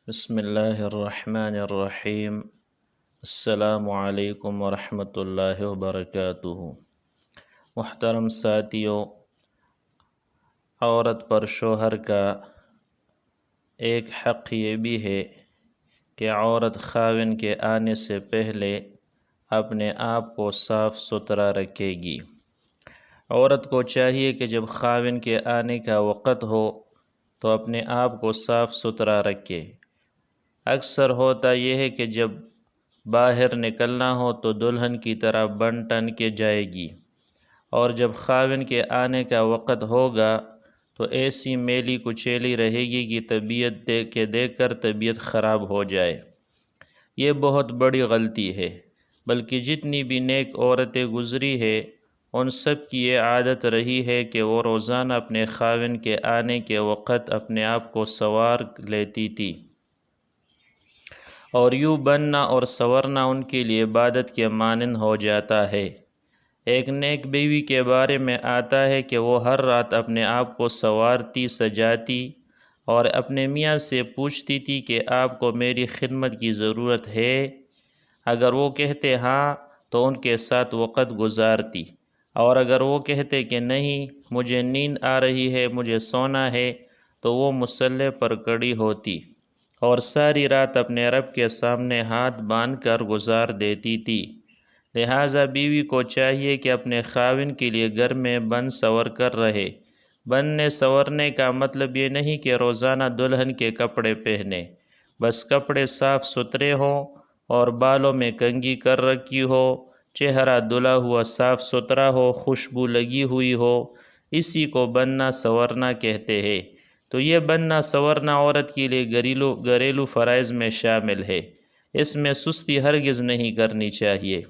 بسم اللہ الرحمن الرحیم۔ السلام علیکم ورحمۃ اللہ وبرکاتہ۔ محترم ساتھیو، عورت پر شوہر کا ایک حق یہ بھی ہے کہ عورت خاوند کے آنے سے پہلے اپنے آپ کو صاف ستھرا رکھے گی۔ عورت کو چاہیے کہ جب خاوند کے آنے کا وقت ہو تو اپنے آپ کو صاف ستھرا رکھے۔ اکثر ہوتا یہ ہے کہ جب باہر نکلنا ہو تو دلہن کی طرح بن ٹن کے جائے گی، اور جب خاوند کے آنے کا وقت ہوگا تو ایسی میلی کچیلی رہے گی کہ طبیعت دیکھ کر طبیعت خراب ہو جائے۔ یہ بہت بڑی غلطی ہے، بلکہ جتنی بھی نیک عورتیں گزری ہے ان سب کی یہ عادت رہی ہے کہ وہ روزانہ اپنے خاوند کے آنے کے وقت اپنے آپ کو سنوار لیتی تھی، اور یوں بننا اور سنورنا ان کے لیے عبادت کے مانند ہو جاتا ہے۔ ایک نیک بیوی کے بارے میں آتا ہے کہ وہ ہر رات اپنے آپ کو سنوارتی سجاتی اور اپنے میاں سے پوچھتی تھی کہ آپ کو میری خدمت کی ضرورت ہے؟ اگر وہ کہتے ہاں تو ان کے ساتھ وقت گزارتی، اور اگر وہ کہتے کہ نہیں مجھے نیند آ رہی ہے، مجھے سونا ہے، تو وہ مصلی پر کھڑی ہوتی اور ساری رات اپنے رب کے سامنے ہاتھ باندھ کر گزار دیتی تھی۔ لہٰذا بیوی کو چاہیے کہ اپنے خاوند کے لیے گھر میں بن سنور کر رہے۔ بننے سنورنے کا مطلب یہ نہیں کہ روزانہ دلہن کے کپڑے پہنے، بس کپڑے صاف ستھرے ہوں اور بالوں میں کنگھی کر رکھی ہو، چہرہ دھلا ہوا صاف ستھرا ہو، خوشبو لگی ہوئی ہو، اسی کو بننا سنورنا کہتے ہیں۔ تو یہ بننا سنورنا عورت کے لیے گھریلو فرائض میں شامل ہے، اس میں سستی ہرگز نہیں کرنی چاہیے۔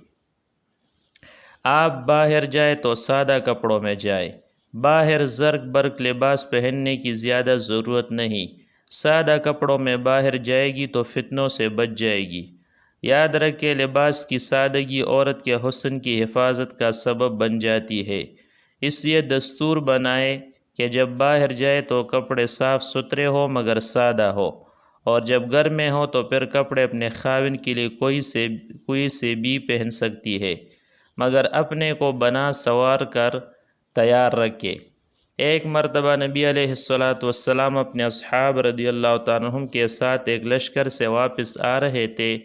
آپ باہر جائے تو سادہ کپڑوں میں جائے، باہر زرق برق لباس پہننے کی زیادہ ضرورت نہیں۔ سادہ کپڑوں میں باہر جائے گی تو فتنوں سے بچ جائے گی۔ یاد رکھے، لباس کی سادگی عورت کے حسن کی حفاظت کا سبب بن جاتی ہے، اس لیے دستور بنائے کہ جب باہر جائے تو کپڑے صاف ستھرے ہو مگر سادہ ہو، اور جب گھر میں ہو تو پھر کپڑے اپنے خاوند کے لیے کوئی سے بھی پہن سکتی ہے، مگر اپنے کو بنا سنوار کر تیار رکھے۔ ایک مرتبہ نبی علیہ السلام اپنے اصحاب رضی اللہ تعالیٰ عنہم کے ساتھ ایک لشکر سے واپس آ رہے تھے۔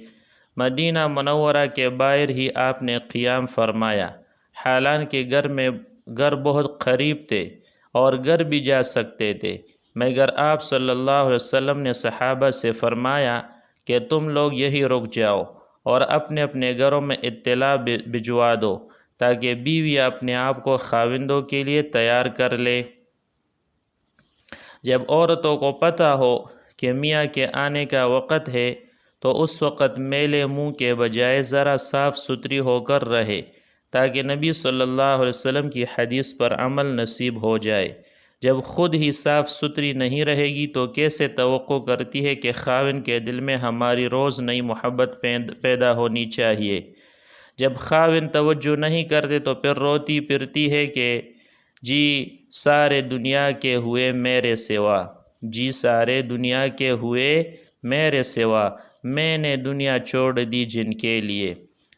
مدینہ منورہ کے باہر ہی آپ نے قیام فرمایا، حالانکہ گھر بہت قریب تھے اور گھر بھی جا سکتے تھے، مگر آپ صلی اللہ علیہ وسلم نے صحابہ سے فرمایا کہ تم لوگ یہی رک جاؤ اور اپنے اپنے گھروں میں اطلاع بھجوا دو، تاکہ بیوی اپنے آپ کو خاوندوں کے لیے تیار کر لے۔ جب عورتوں کو پتہ ہو کہ میاں کے آنے کا وقت ہے تو اس وقت میلے منہ کے بجائے ذرا صاف ستھری ہو کر رہے، تاکہ نبی صلی اللہ علیہ وسلم کی حدیث پر عمل نصیب ہو جائے۔ جب خود ہی صاف ستھری نہیں رہے گی تو کیسے توقع کرتی ہے کہ خاوند کے دل میں ہماری روز نئی محبت پیدا ہونی چاہیے؟ جب خاوند توجہ نہیں کرتے تو پھر روتی پھرتی ہے کہ جی سارے دنیا کے ہوئے میرے سوا، جی سارے دنیا کے ہوئے میرے سوا، میں نے دنیا چھوڑ دی جن کے لیے۔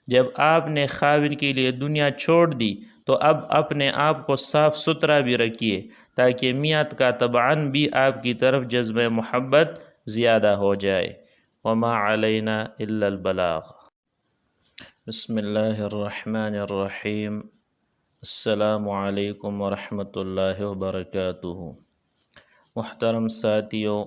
جب آپ نے خاوند کے لیے دنیا چھوڑ دی تو اب اپنے آپ کو صاف ستھرا بھی رکھیے، تاکہ میاں کا طبعاً بھی آپ کی طرف جذبہ محبت زیادہ ہو جائے۔ وما علینا الا البلاغ۔ بسم اللہ الرحمن الرحیم۔ السلام علیکم ورحمۃ اللہ وبرکاتہ۔ محترم ساتھیو،